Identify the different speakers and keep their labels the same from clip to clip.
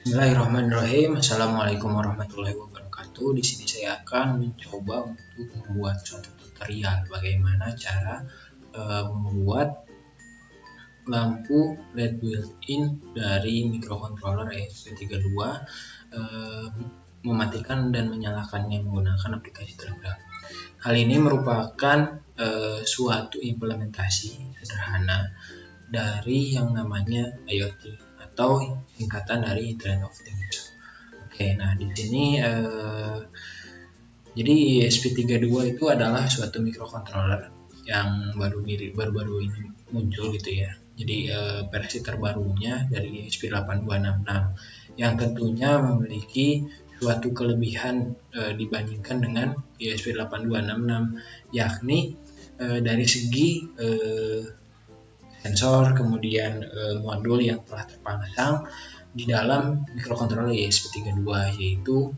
Speaker 1: Bismillahirrahmanirrahim. Assalamualaikum warahmatullahi wabarakatuh. Di sini saya akan mencoba untuk membuat suatu tutorial bagaimana cara membuat lampu LED built-in dari microcontroller ESP32, mematikan dan menyalakannya menggunakan aplikasi Telegram. Hal ini merupakan suatu implementasi sederhana dari yang namanya IoT atau singkatan dari Internet of Things. Oke, nah di sini jadi ESP32 itu adalah suatu microcontroller yang baru-baru ini muncul gitu ya. Jadi versi terbarunya dari ESP8266 yang tentunya memiliki suatu kelebihan dibandingkan dengan ESP8266, yakni dari segi sensor, kemudian modul yang telah terpasang di dalam microcontroller ESP32, yaitu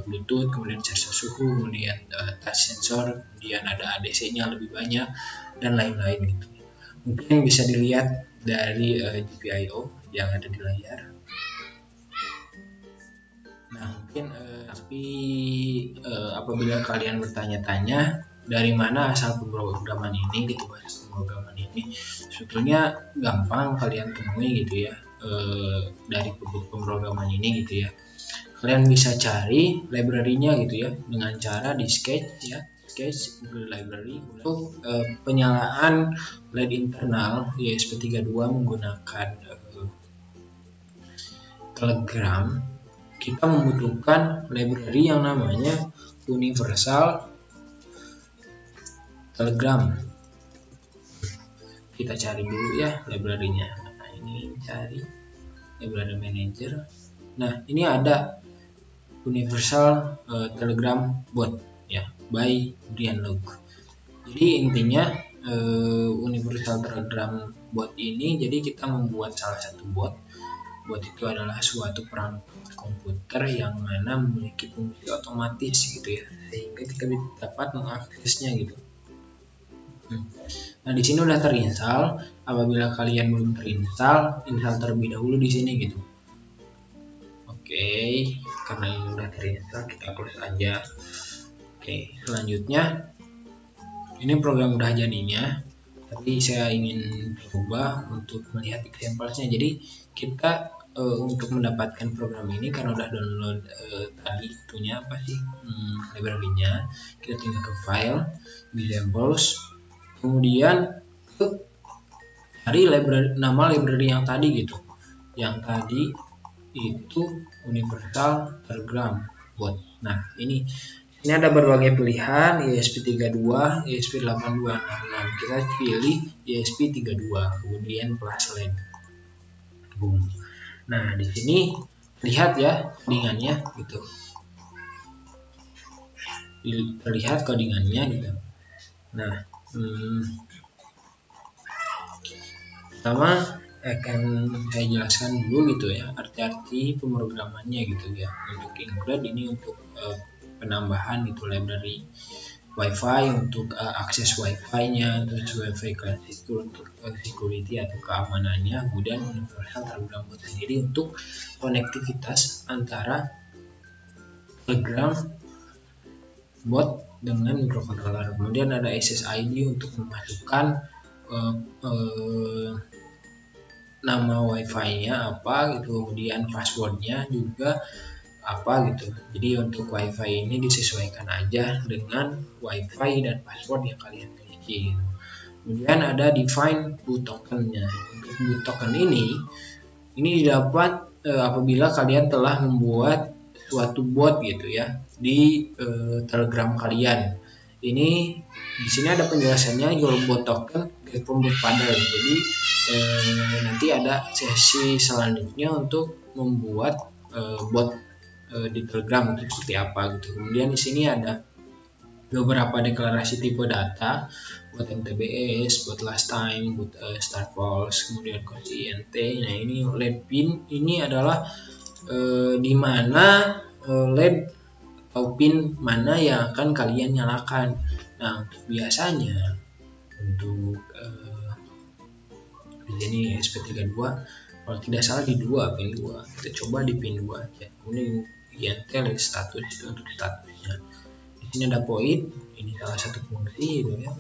Speaker 1: Bluetooth, kemudian sensor suhu, kemudian touch sensor, kemudian ada ADC-nya lebih banyak dan lain-lain gitu. Mungkin bisa dilihat dari GPIO yang ada di layar. Nah, mungkin tapi apabila kalian bertanya-tanya dari mana asal pemrograman ini gitu, bahasa pemrograman ini sebetulnya gampang kalian temui gitu ya, dari pemrograman ini gitu ya. Kalian bisa cari library-nya gitu ya dengan cara di sketch ya, sketch Google Library untuk penyalaan LED internal ESP32 menggunakan Telegram. Kita membutuhkan library yang namanya Universal Telegram. Kita cari dulu ya library-nya. Nah, ini cari library manager. Nah, ini ada Universal Telegram bot ya, by Brian Log. Jadi intinya Universal Telegram bot ini, jadi kita membuat salah satu bot. Bot itu adalah suatu perangkat komputer yang mana memiliki fungsi otomatis gitu ya, sehingga kita dapat mengaksesnya gitu. Nah, di sini udah terinstall. Apabila kalian belum terinstall, install terlebih dahulu di sini gitu. Oke, karena ini udah terinstall, kita close aja. Oke, selanjutnya ini program udah jadinya, tapi saya ingin coba untuk melihat example-nya. Jadi kita untuk mendapatkan program ini, karena udah download tadi itunya apa sih library-nya, kita tinggal ke file, examples, kemudian cari nama library yang tadi gitu. Yang tadi itu Universal Telegram bot. Nah, ini ada berbagai pilihan, ESP32, ESP8266. Kita pilih ESP32, kemudian plus LED. Boom. Nah, di sini lihat ya codingannya gitu. Terlihat codingannya gitu. Nah, pertama akan saya jelaskan dulu gitu ya, arti-arti pemrogramannya gitu ya. Untuk include ini untuk penambahan itu library WiFi untuk akses WiFi-nya, terus WiFi class itu untuk security atau keamanannya, kemudian Universal Telegram bot sendiri untuk konektivitas antara Telegram bot dengan microcontroller. Kemudian ada SSID untuk memasukkan nama WiFi-nya apa gitu, kemudian passwordnya juga apa gitu. Jadi untuk WiFi ini disesuaikan aja dengan WiFi dan password yang kalian miliki. Kemudian ada define boot token-nya. Untuk boot token ini didapat apabila kalian telah membuat suatu bot gitu ya di Telegram kalian. Ini di sini ada penjelasannya, your bot token get from boot panel. Jadi nanti ada sesi selanjutnya untuk membuat bot di Telegram itu seperti apa gitu. Kemudian di sini ada beberapa deklarasi tipe data buat MTBS, buat last time, buat start false, kemudian kunci INT. Nah, ini LED pin ini adalah di mana LED atau pin mana yang akan kalian nyalakan. Nah, biasanya untuk di sini ESP32, kalau tidak salah di pin 2. Kita coba di pin 2 aja. Kemudian LED status itu untuk statusnya. Di sini ada void, ini salah satu fungsi gitu ya.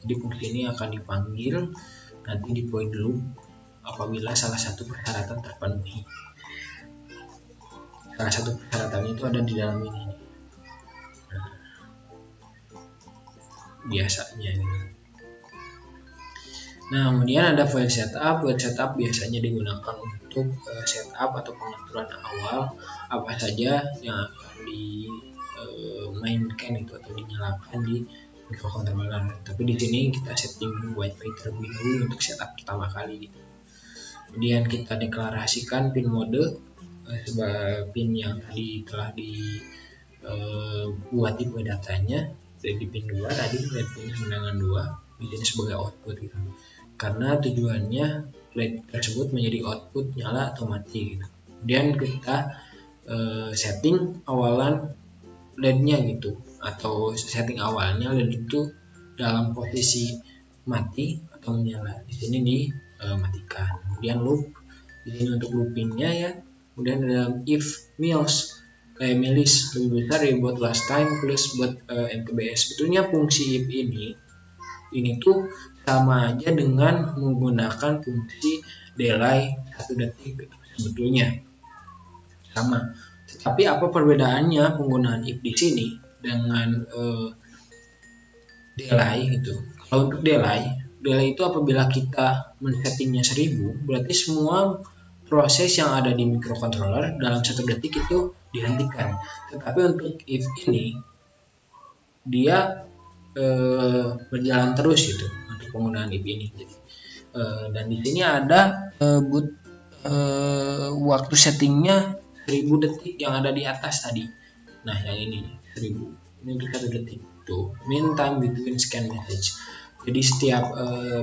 Speaker 1: Jadi fungsi ini akan dipanggil nanti di void loop apabila salah satu persyaratan terpenuhi. Salah satu persyaratan itu ada di dalam ini. Nah, biasanya ini. Nah, kemudian ada file setup. File setup biasanya digunakan untuk setup atau pengaturan awal apa saja yang akan dimainkan itu atau dinyalakan di microcontroller. Tapi di sini kita setting WiFi terlebih dahulu untuk setup pertama kali. Kemudian kita deklarasikan pin mode sebagai pin yang telah dibuat tipe datanya. Jadi pin 2 tadi pin 9.2 di sini sebagai output gitu. Karena tujuannya LED tersebut menjadi output nyala atau mati gitu. Kemudian kita setting awalan LED-nya gitu, atau setting awalnya LED itu dalam posisi mati atau menyala. Di sini dimatikan. Kemudian loop, di sini untuk loopingnya ya. Kemudian dalam if meals milis lebih besar ya buat last time plus buat MTBS. Sebetulnya fungsi if ini tuh sama aja dengan menggunakan fungsi delay 1 detik sebetulnya sama. Tapi apa perbedaannya penggunaan if di sini dengan delay gitu? Kalau untuk delay itu apabila kita men-settingnya 1000, berarti semua proses yang ada di microcontroller dalam 1 detik itu dihentikan. Tetapi untuk if ini dia berjalan terus gitu untuk penggunaan if ini. Jadi, dan di sini ada waktu settingnya 1000 detik yang ada di atas tadi. Nah, yang ini 1000. Ini untuk 1 detik tuh. Mean time between scan message. Jadi setiap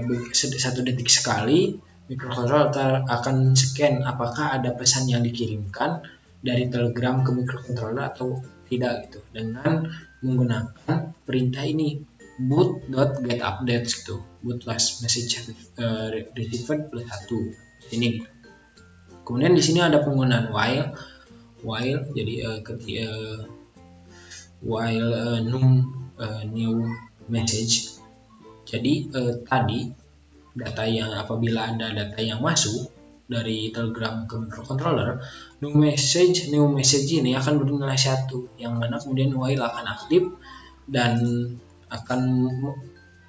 Speaker 1: 1 detik sekali microcontroller akan scan apakah ada pesan yang dikirimkan dari Telegram ke microcontroller atau tidak gitu, dengan menggunakan perintah ini boot.getUpdates gitu, boot last message received plus 1 ini. Kemudian di sini ada penggunaan while jadi while new message. Jadi tadi data yang apabila ada data yang masuk dari Telegram ke microcontroller, new message ini akan bernilai 1, yang mana kemudian while akan aktif dan akan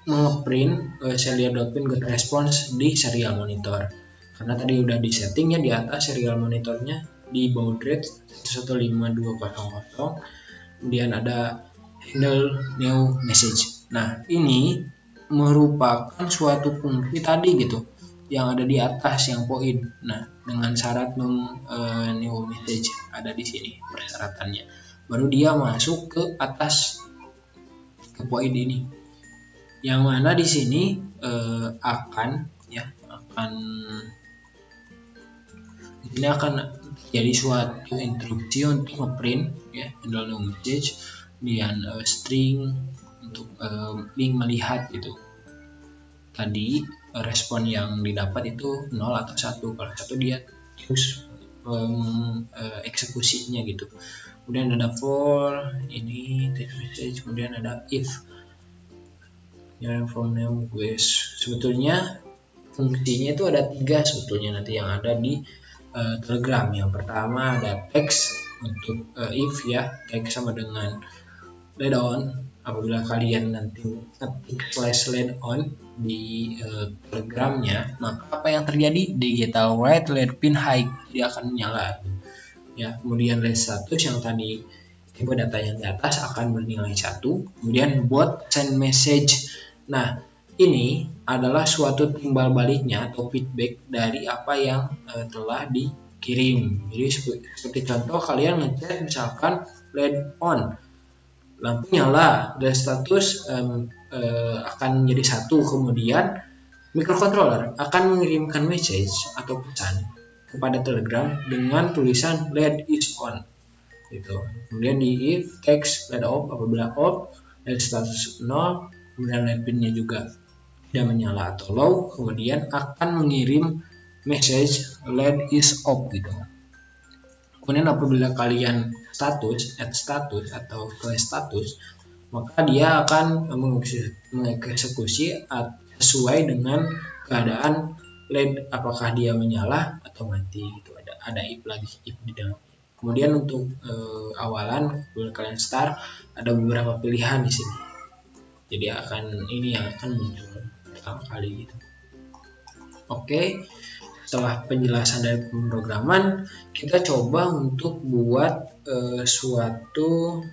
Speaker 1: ngeprint serial.pin get response di serial monitor. Karena tadi udah di settingnya di atas serial monitornya di baud rate 115200, kemudian ada handle new message. Nah, ini merupakan suatu fungsi tadi gitu yang ada di atas yang poin. Nah, dengan syarat new message ada di sini persyaratannya. Baru dia masuk ke atas ke poin ini. Yang mana di sini akan jadi suatu instruksi untuk ngeprint ya handle new message, kemudian string untuk link melihat gitu. Tadi respon yang didapat itu 0 atau 1. Kalau 1 dia terus eksekusinya gitu. Kemudian ada for ini text message, kemudian ada if from name guys. Sebetulnya fungsinya itu ada 3 sebetulnya nanti yang ada di Telegram. Yang pertama ada text untuk if ya, text sama dengan lead on. Apabila kalian nanti ketik /lead on di Telegramnya, maka apa yang terjadi? Digital write lead pin high, dia akan menyala ya. Kemudian lead status yang tadi tipe data yang di atas akan bernilai 1. Kemudian bot send message. Nah, ini adalah suatu timbal baliknya atau feedback dari apa yang telah dikirim. Jadi seperti contoh kalian ngechat misalkan lead on, lampu nyala dan status akan menjadi 1. Kemudian microcontroller akan mengirimkan message atau pesan kepada Telegram dengan tulisan LED is on gitu. Kemudian di if text LED off, apabila off LED status 0, kemudian LED pinnya juga tidak menyala atau low, kemudian akan mengirim message LED is off gitu. Kemudian apabila kalian add status atau flash status, maka dia akan mengeksekusi sesuai dengan keadaan LED, apakah dia menyala atau mati gitu. Ada if di dalam. Kemudian untuk awalan kalian start, ada beberapa pilihan di sini. Jadi ini yang akan muncul pertama kali gitu. Oke. Setelah penjelasan dari pemrograman, kita coba untuk buat suatu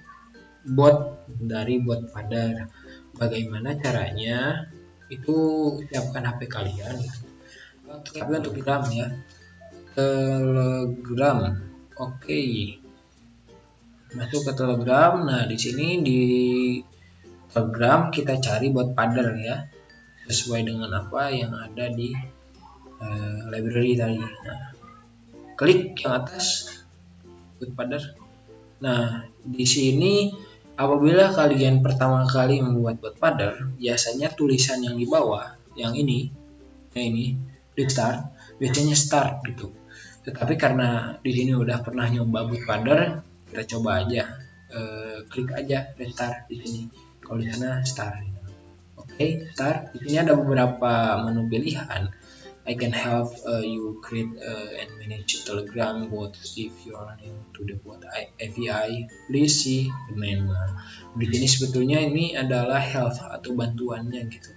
Speaker 1: bot dari bot Padar. Bagaimana caranya? Itu siapkan HP kalian. Tapi untuk Telegram ya. Telegram. Oke. Masuk ke Telegram. Nah, di sini di Telegram kita cari bot Padar ya. Sesuai dengan apa yang ada di library tadi. Nah, klik yang atas bot Padar. Nah, di sini apabila kalian pertama kali membuat bot Padar, biasanya tulisan yang di bawah, yang ini, restart, biasanya start gitu. Tetapi karena di sini udah pernah nyoba bot Padar, kita coba aja, klik aja restart di sini. Kalau di sana start. Oke, start. Di sini ada beberapa menu pilihan. I can help you create and manage Telegram bots if you are new to the bot API. Please see the menu. Di sini sebetulnya ini adalah help atau bantuannya gitu.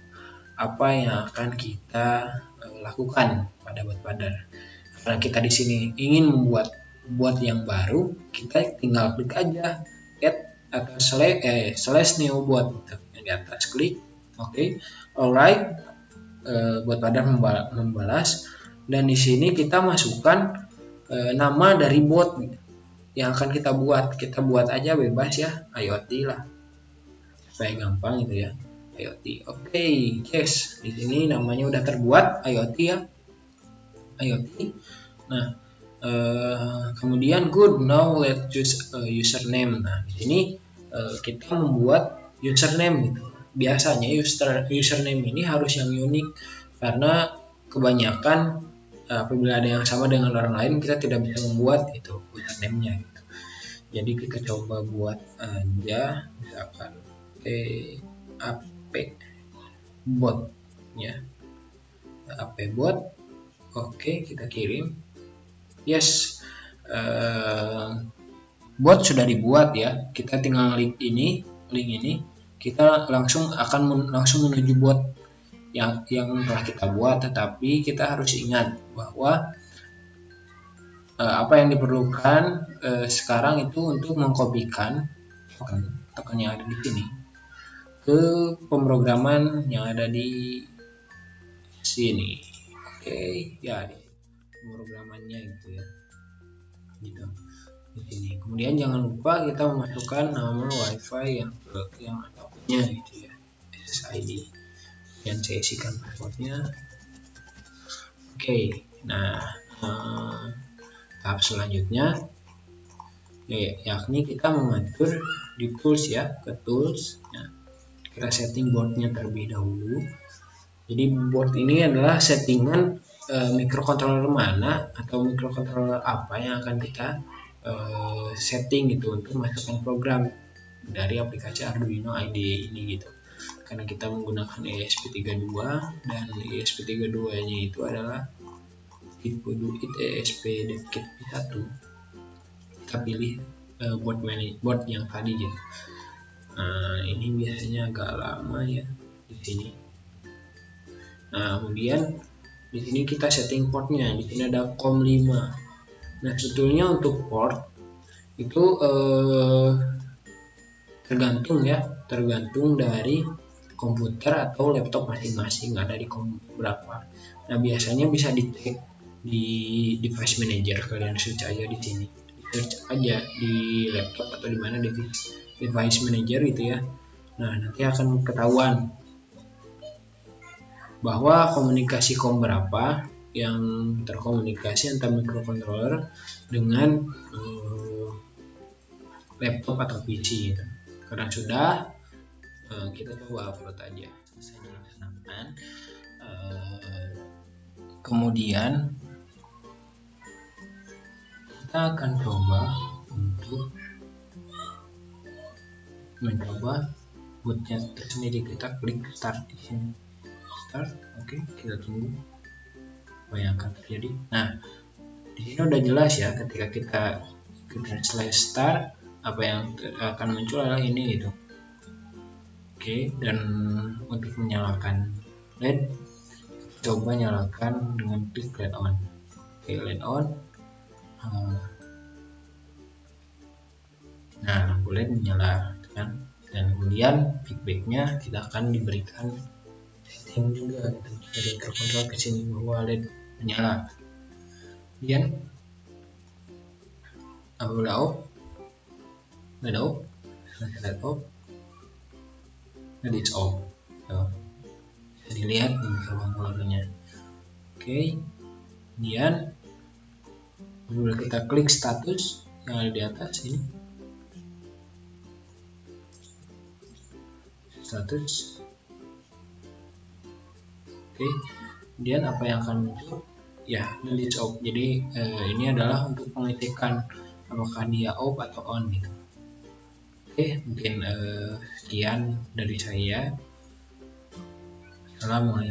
Speaker 1: Apa yang akan kita lakukan pada bot Padar. Karena kita di sini ingin membuat bot yang baru, kita tinggal klik aja add atau slash new bot gitu. Yang di atas klik. Oke, alright. Bot Padar membalas, dan di sini kita masukkan nama dari bot yang akan kita buat aja bebas ya, IoT lah supaya gampang gitu ya, IoT. Oke, yes, di sini namanya udah terbuat IoT ya, IoT. Nah, kemudian good, now let's choose username. Nah, di sini kita membuat username gitu. Biasanya username ini harus yang unik, karena kebanyakan apabila ada yang sama dengan orang lain, kita tidak bisa membuat itu username-nya gitu. Jadi kita coba buat aja, misalkan ap bot ya, ap bot. Oke, kita kirim. Yes, bot sudah dibuat ya. Kita tinggal link ini, kita langsung menuju bot yang telah kita buat. Tetapi kita harus ingat bahwa apa yang diperlukan sekarang itu untuk mengkopikan token yang ada di sini ke pemrograman yang ada di sini. Oke, ya pemrogramannya gitu ya, gitu di sini. Kemudian jangan lupa kita memasukkan nama WiFi yang ada punya gitu ya, SSID, dan saya isikan passwordnya. Oke, nah tahap selanjutnya yakni kita mengatur di tools ya, ke tools. Nah, kita setting boardnya terlebih dahulu. Jadi board ini adalah settingan microcontroller mana atau microcontroller apa yang akan kita setting gitu untuk masukkan program dari aplikasi Arduino IDE ini gitu. Karena kita menggunakan ESP32 dan ESP32 nya itu adalah tipe ESP DevKit 1. Kita pilih board yang tadi gitu. Nah, ini biasanya agak lama ya di sini. Nah, kemudian di sini kita setting portnya. Di sini ada COM5. Nah, sebetulnya untuk port itu tergantung dari komputer atau laptop masing-masing, ada di berapa. Nah, biasanya bisa di-tag di device manager, kalian search aja di sini. Search aja di laptop atau di mana device manager gitu ya. Nah, nanti akan ketahuan bahwa komunikasi COM berapa yang terkomunikasi antara microcontroller dengan laptop atau PC gitu. Karena sudah, kita coba upload aja. Saya laksanakan. Kemudian kita akan coba untuk mencoba bootnya tersendiri. Kita klik start di sini, start. Oke, kita tunggu apa yang akan terjadi. Nah, di sini udah jelas ya, ketika kita slash start, apa yang akan muncul adalah ini gitu. Oke, dan untuk menyalakan LED, coba nyalakan dengan klik LED on. Oke, LED on. Nah, lampu LED menyala kan. Dan kemudian feedbacknya kita akan diberikan setting juga gitu. Jadi terkontrol ke sini bahwa LED menyala. Kemudian apabila off, LED off, LED off, LED is off. Bisa dilihat di gerbang keluarnya. Oke, kemudian apabila kita klik status yang ada di atas ini, status. Oke, kemudian apa yang akan muncul? Ya, LED off. Jadi ini adalah untuk mengecekkan apakah dia off atau on gitu. Oke, mungkin sekian dari saya. Assalamualaikum.